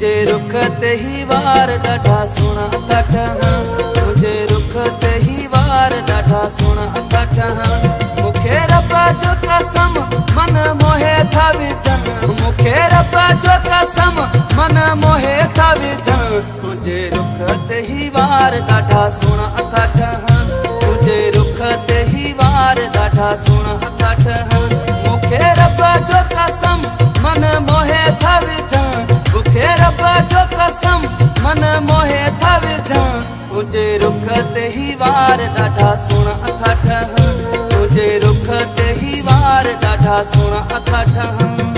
तुझे रुख ते ही वार ॾाढा सुहिणा था ठहनि, तुझे रुख ते ही वार ॾाढा सुहिणा था ठहनि। मूंखे रब जो कसम मन मोहे था विझनि, मूंखे रब जो कसम मन मोहे था विझनि। तुझे रुख ते ही वार ॾाढा सुहिणा था ठहनि, तुझे रुख ते ही वार ॾाढा सुहिणा था ठहनि। मूंखे रब जो कसम मन मोहे था विझनि, मूंखे रब जो कसम मन मोहे था विझनि। तुझे रुख ते ही वार ॾाढा सुहिणा था ठहनि, तुझे रुख ते ही वार ॾाढा सुहिणा था ठहनि।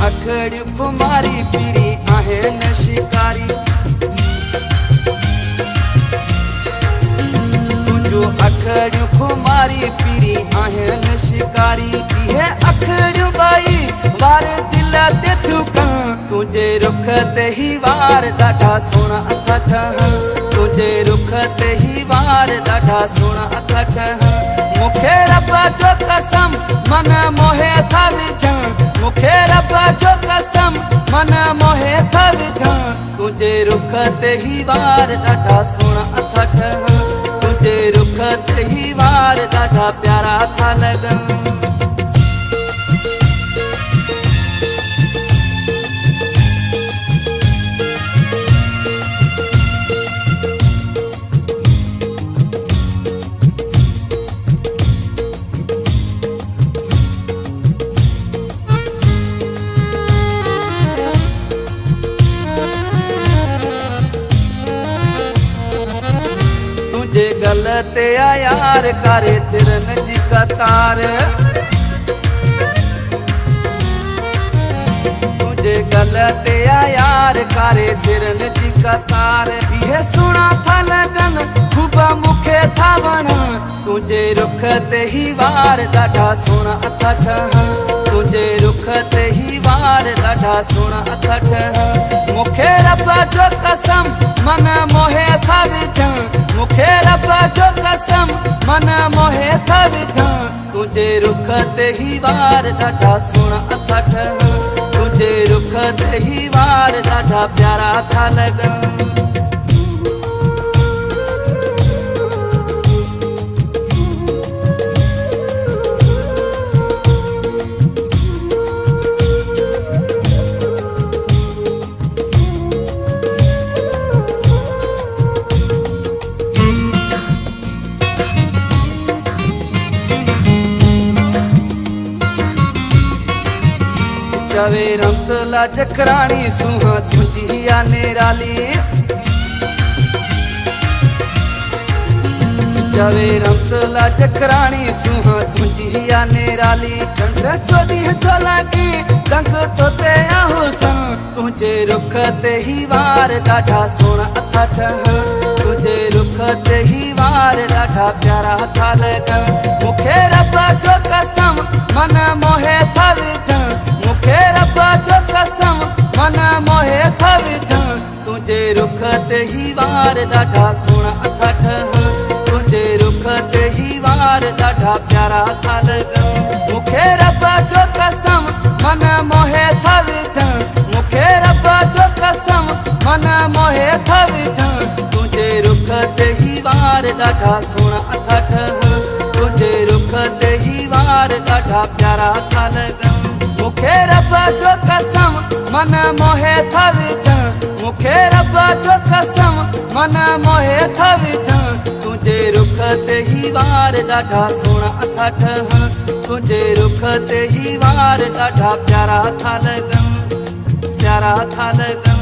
अखड़ियूं खुमारी पीरी आहिनि शिकारी, तुंहिंजूं अखड़ियूं खुमारी पीरी आहिनि शिकारी। इहे अखड़ियूं ॿई वार दिल ते थियूं कनि, तुंहिंजे रुख ते ही वार ॾाढा सुहिणा था ठहनि, तुंहिंजे रुख ते ही वार ॾाढा सुहिणा था ठहनि। मूंखे रब जो कसम मन मोहे था विझनि, मूंखे रब जो कसम मन मोहे था विझनि। तुझे रुख ते ही वार ॾाढा सुहिणा था ठहनि, तुझे रुख ते ही वार ॾाढा प्यारा था लॻनि। तुझे गल ते यार करे तिरन जी कतार, तुझे गल ते यार करे तिरन जी कतार। इहे सुहिणा था लॻनि ख़ूब मूंखे था वणनि, तुझे रुख ते ही वार ॾाढा सुहिणा था ठहनि, तुझे रुख ते ही वार ॾाढा सुहिणा था ठहनि। मूंखे रब जो कसम मन मोहे था विझनि, मूंखे रब जो कसम मन मोहे था विझनि। तुझे रुख ते ही वार ॾाढा सुहिणा था ठहनि, तुझे रुख ते ही वार ॾाढा प्यारा था लॻनि। चवे रमतला जखराणी सुहा तुझी या निराली, चवे रमतला जखराणी सुहा तुझी या निराली। कंठ चोरी जो लगी रंग तो ते हुसन, तुझे रुख ते ही वार ॾाढा सुहिणा था ठहनि, तुझे रुख ते ही वार ॾाढा प्यारा था लॻनि। मूंखे रब जो कसम मन मोहे था विझनि, मूंखे रब जो कसम मन मोहे था विझनि। तुझे रुख ते ही वार ॾाढा सुहिणा था ठहनि, तुझे रुख ते ही वार ॾाढा प्यारा था लॻनि। मूंखे रब जो कसम मन मोहे था विझनि, मूंखे रब जो कसम मन मोहे था विझनि। तुझे रुख ते ही वार ॾाढा सुहिणा था ठहनि, तुझे रुख ते ही वार ॾाढा प्यारा था लॻनि। मूंखे रब जो कसम मन मोहे था विझनि, मूंखे रब जो कसम मन मोहे था विझनि। तुझे रुख ते ही वार ॾाढा सुहिणा था ठहनि, तुझे रुख ते ही वार ॾाढा प्यारा था लॻनि, प्यारा था लॻनि।